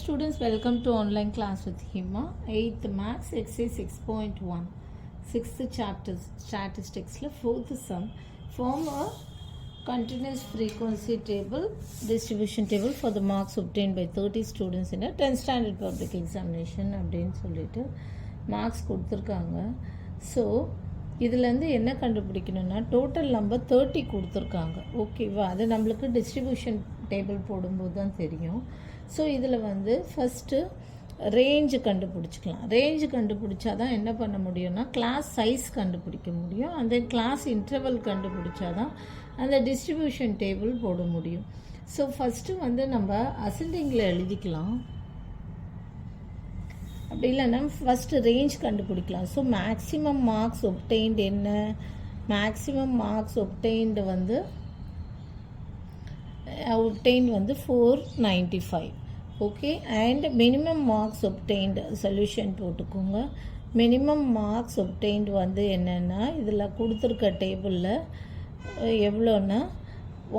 students, welcome to online class with Hima. 8th Maths Exercise 6.1 6th chapter Statistics 4th sum. Form a continuous frequency table, distribution table for the marks obtained by 30 students in a 10th standard public examination அப்படின்னு சொல்லிட்டு marks கொடுத்துருக்காங்க. So இதுலேருந்து என்ன கண்டுபிடிக்கணும்னா total number 30 கொடுத்துருக்காங்க. ஓகேவா, அது நம்மளுக்கு டிஸ்ட்ரிபியூஷன் டேபிள் போடும்போது தான் தெரியும். ஸோ இதில் ஃபஸ்ட்டு ரேஞ்சு கண்டுபிடிச்சிக்கலாம். ரேஞ்சு கண்டுபிடிச்சா தான் என்ன பண்ண முடியும்னா கிளாஸ் சைஸ் கண்டுபிடிக்க முடியும். அந்த கிளாஸ் இன்டர்வல் கண்டுபிடிச்சா தான் அந்த டிஸ்ட்ரிபியூஷன் டேபிள் போட முடியும். ஸோ ஃபஸ்ட்டு நம்ம அசெண்டிங்கில் எழுதிக்கலாம். அப்படி இல்லைன்னா ஃபஸ்ட்டு ரேஞ்ச் கண்டுபிடிக்கலாம். ஸோ மேக்ஸிமம் மார்க்ஸ் ஒப்டெயின்டு என்ன? Maximum marks obtained obtained 495. Okay, and minimum marks obtained solution போட்டுக்கோங்க. மினிமம் மார்க்ஸ் ஒப்டெயின்டு என்னென்னா இதில் கொடுத்துருக்க டேபிளில் எவ்வளோன்னா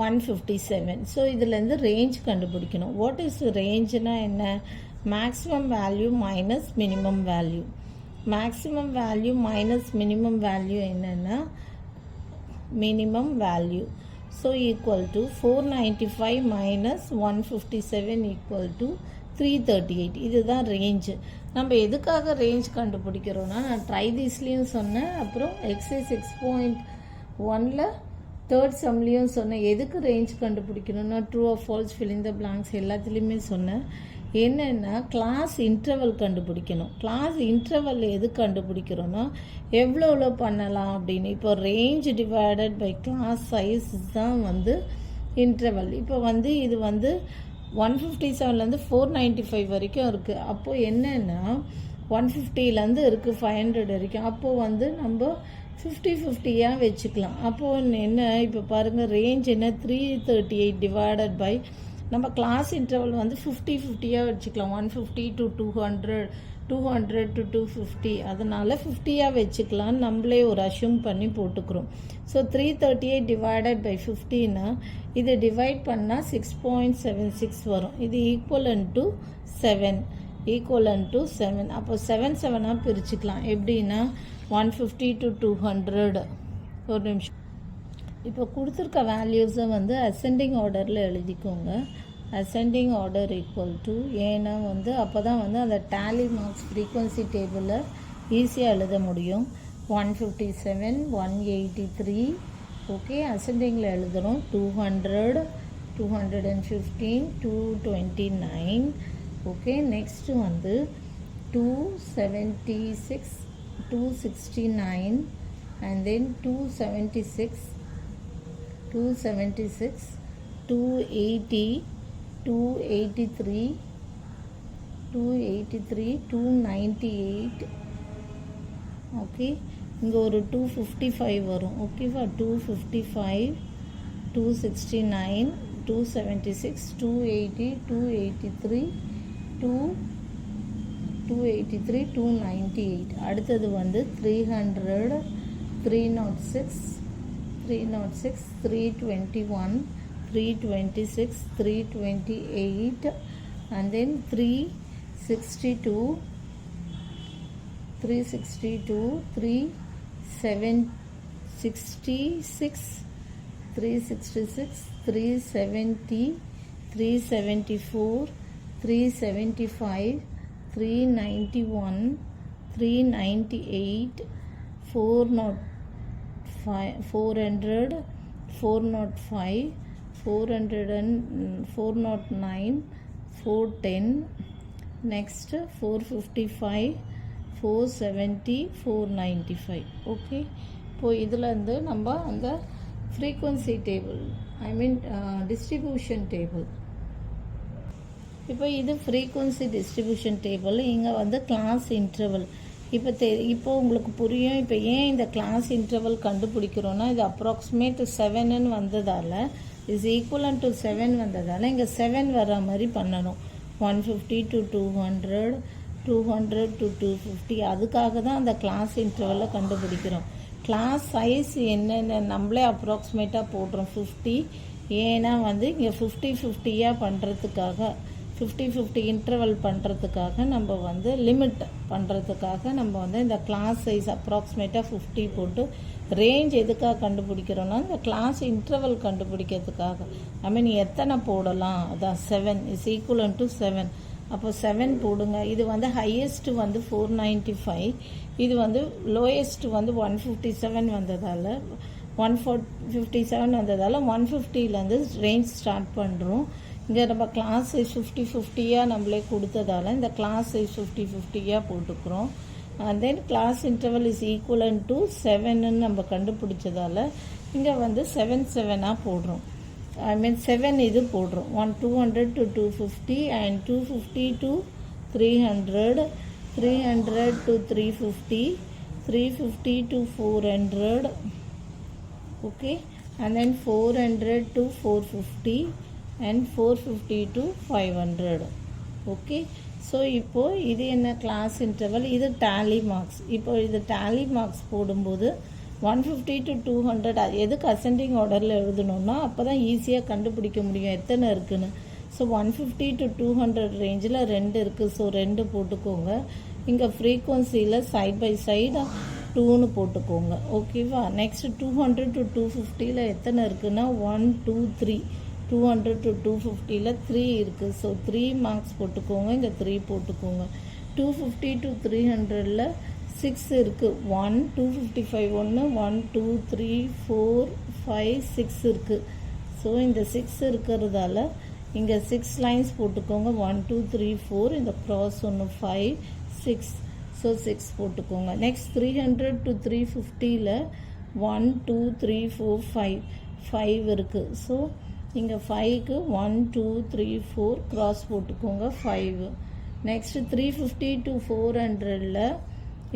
157. ஸோ இதுலேருந்து ரேஞ்ச் கண்டுபிடிக்கணும். வாட் இஸ் ரேஞ்சுனா என்ன? Maximum value minus minimum value. Maximum value minus minimum value என்னென்னா minimum value. So equal to 495 minus 157 equal to 338. இதுதான் ரேஞ்சு. நம்ம எதுக்காக ரேஞ்ச் கண்டுபிடிக்கிறோன்னா நான் ட்ரை தீஸ்லேயும் சொன்னேன், அப்புறம் எக்ஸசைஸ் 6.1ல் தேர்ட் சம்லேயும் சொன்னேன். எதுக்கு ரேஞ்ச் கண்டுபிடிக்கணும்னா true or false, filling the blanks எல்லாத்துலேயுமே சொன்னேன். என்னென்னா கிளாஸ் இன்டர்வல் கண்டுபிடிக்கணும். கிளாஸ் இன்டர்வல் எது கண்டுபிடிக்கிறோன்னா எவ்வளோ பண்ணலாம் அப்படின்னு. இப்போ range divided by class size தான் இன்டர்வல். இப்போ இது 157லேருந்து 495 வரைக்கும் இருக்குது. அப்போது என்னென்னா 150லேருந்து இருக்குது 500 வரைக்கும். அப்போது நம்ம 50-50யாக வச்சுக்கலாம். அப்போது என்ன, இப்போ பாருங்கள் ரேஞ்ச் என்ன 338 டிவைடட் பை நம்ம கிளாஸ் இன்டர்வல் 50-50யாக வச்சுக்கலாம். 150 to 200, 200 to 250. அதனால் 50யாக வச்சுக்கலான்னு நம்மளே ஒரு அஷ்யூம் பண்ணி போட்டுக்கிறோம். ஸோ 338 டிவைடட் பை 50னா இது டிவைட் பண்ணால் 6.76 வரும். இது ஈக்குவலன் டு 7. அப்போ 7 பிரிச்சுக்கலாம். எப்படின்னா 150 to 200. ஒரு நிமிஷம். இப்போ கொடுத்துருக்க வேல்யூஸை அசெண்டிங் ஆர்டரில் எழுதிக்கோங்க. அசெண்டிங் ஆர்டர் ஈக்குவல் டு, ஏன்னா அப்போ தான் அந்த டேலி மார்க்ஸ் ஃப்ரீக்வன்சி டேபிளில் ஈஸியாக எழுத முடியும். 157, 183. ஓகே, அசெண்டிங்கில் எழுதுகிறோம். 200, 215, 229. Okay, next 276, 269, and then 276, 280, 283, 298. Okay, இங்கே ஒரு 255 வரும். ஓகேவா, 255, 269, 276, 280, 283, 298. அடுத்தது 300, 306, 321, 326, 328, and then 362, 366, 370, 374, 375, 391, 398, 400, 405, 409, 410. next 455, 470, 495. ஓகே, இப்போது இதில் நம்ம அந்த ஃப்ரீக்வன்சி டேபிள், டிஸ்ட்ரிபியூஷன் டேபிள். இப்போ இது ஃப்ரீக்வன்சி டிஸ்ட்ரிபியூஷன் டேபிள். இங்கே கிளாஸ் இன்டர்வல். இப்போ உங்களுக்கு புரியும் இப்போ ஏன் இந்த கிளாஸ் இன்டர்வல் கண்டுபிடிக்கிறோன்னா இது அப்ராக்சிமேட் 7ன்னு வந்ததால், இஸ் ஈக்குவலன் டு 7 வந்ததால் இங்கே 7 வர மாதிரி பண்ணணும். 150 to 200, 200 to 250. அதுக்காக தான் அந்த கிளாஸ் இன்டர்வலில் கண்டுபிடிக்கிறோம். கிளாஸ் சைஸ் என்னென்ன நம்மளே அப்ராக்சிமேட்டாக போடுறோம் 50. ஏன்னா இங்கே 50-50யாக பண்ணுறதுக்காக 50-50 இன்டர்வல் பண்ணுறதுக்காக நம்ம வந்து லிமிட் பண்ணுறதுக்காக நம்ம வந்து இந்த கிளாஸ் சைஸ் அப்ராக்சிமேட்டாக 50 போட்டு ரேஞ்ச் எதுக்காக கண்டுபிடிக்கிறோன்னா இந்த கிளாஸ் இன்டர்வல் கண்டுபிடிக்கிறதுக்காக. ஐ மீன் எத்தனை போடலாம், அதான் 7 இஸ் ஈக்குவல் டு 7. அப்போ 7 போடுங்க. இது வந்து ஹையஸ்ட்டு வந்து 495, இது வந்து லோயஸ்ட்டு வந்து 157 வந்ததால் 157 வந்ததால் 150லேருந்து ரேஞ்ச் ஸ்டார்ட் பண்ணுறோம். இங்கே நம்ம கிளாஸ் சைஸ் 50-50யாக நம்மளே கொடுத்ததால இந்த கிளாஸ் சைஸ் 50-50யாக போட்டுக்கிறோம். And then class interval is equal to 7ன்னு நம்ம கண்டுபிடிச்சதால இங்கே வந்து 7-7ஆக போடுறோம். ஐ மீன் 7 இது போடுறோம். 200 to 250 and 250 to 300, 300 to 350, 350 to 400, okay, and then 400 to 450 and 450 to 500, okay. So இப்போது இது என்ன கிளாஸ் இன்டர்வல், இது டேலி மார்க்ஸ். இப்போ இது டேலி மார்க்ஸ் போடும்போது 150 to 200 எதுக்கு அசெண்டிங் ஆர்டரில் எழுதணும்னா அப்போ தான் ஈஸியாக கண்டுபிடிக்க முடியும் எத்தனை இருக்குன்னு. ஸோ 150 to 200 ரேஞ்சில் 2 இருக்குது. ஸோ 2 போட்டுக்கோங்க. இங்கே ஃப்ரீக்வன்சியில் சைட் பை சைடு 2ன்னு போட்டுக்கோங்க, ஓகேவா. நெக்ஸ்ட் 200 to 250ல் எத்தனை இருக்குன்னா 1 2 3. 200 to 250ல் 3 இருக்குது. ஸோ 3 மார்க்ஸ் போட்டுக்கோங்க. இங்கே 3 போட்டுக்கோங்க. 250 to 300ல் 6 இருக்குது. 1 255 1 1 2 3 4 5 6 இருக்குது. ஸோ இந்த 6 இருக்கிறதால இங்கே 6 லைன்ஸ் போட்டுக்கோங்க. 1 2 3 4 இந்த க்ராஸ் 1 5 6. ஸோ 6 போட்டுக்கோங்க. நெக்ஸ்ட் 300 to 350ல் 1 2 3 4 5 இருக்குது. ஸோ இங்கே 5க்கு 1 2 3 4 க்ராஸ் போட்டுக்கோங்க 5. நெக்ஸ்ட் 350 to 400ல்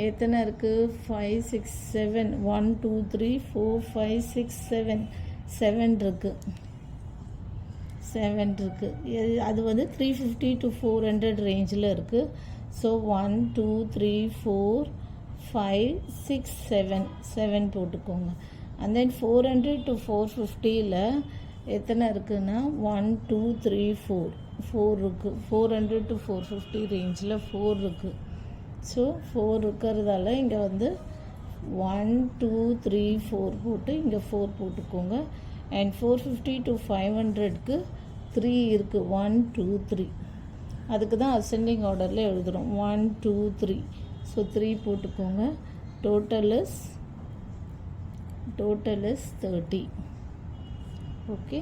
எத்தனை இருக்குது 5 6 7 1 2 3 4 5 6 7 இருக்குது. 7 இருக்குது. அது வந்து 350 to 400 ரேஞ்சில் இருக்குது. ஸோ 1 2 3 4 5 6 7 போட்டுக்கோங்க. அண்ட் தென் 400 to 450ல் எத்தனை இருக்குன்னா 1 2 3 4 இருக்குது. 400 to 450 ரேஞ்சில் 4 இருக்குது. ஸோ 4 இருக்கிறதால இங்கே வந்து 1 2 3 4 போட்டு இங்கே 4 போட்டுக்கோங்க. அண்ட் 450 to 500க்கு 3 இருக்குது. 1 2 3 அதுக்கு தான் அசெண்டிங் ஆர்டரில் எழுதுகிறோம். 1 2 3. ஸோ 3 போட்டுக்கோங்க. Total is 30. Okay,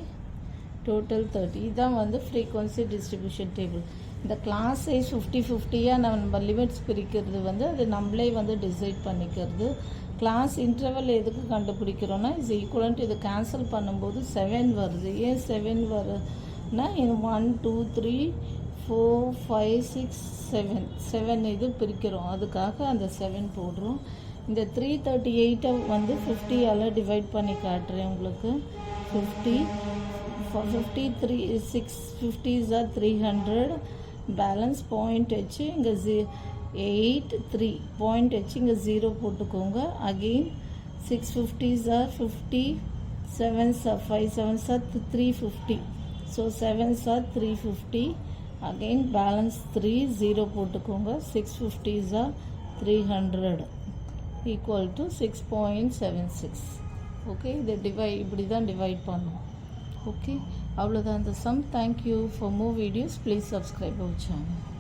total 30. இதுதான் வந்து ஃப்ரீக்வன்சி டிஸ்ட்ரிபியூஷன் டேபிள். இந்த கிளாஸ் சைஸ் 50-50யாக நம்ம லிமிட்ஸ் பிரிக்கிறது வந்து அது நம்மளே வந்து டிசைட் பண்ணிக்கிறது. கிளாஸ் இன்டர்வல் எதுக்கு கண்டுபிடிக்கிறோன்னா இஸ் ஈக்குவலன்ட் இது கேன்சல் பண்ணும்போது 7 வருது. ஏன் 7 வருதுன்னா இது 1 2 3 4 5 6 7 இது பிரிக்கிறோம். அதுக்காக அந்த 7 போடுறோம். இந்த 338 வந்து 50ஆல் டிவைட் பண்ணி காட்டுறேன் உங்களுக்கு. 50 53 6 50s are 300. பேலன்ஸ் பாயிண்ட் வச்சு இங்கே 8 3 பாயிண்ட் வச்சு இங்கே 0 போட்டுக்கோங்க. Again 650s are 50. 7s are 5 7s are 350. So 7s are 350. Again balance 3 0 போட்டுக்கோங்க. 650s are 300 equal to 6.76. Okay, இதை இப்படி தான் டிவைட் பண்ணும். ஓகே, அவ்வளோதான் இந்த sum. Thank you. For more videos please subscribe our channel.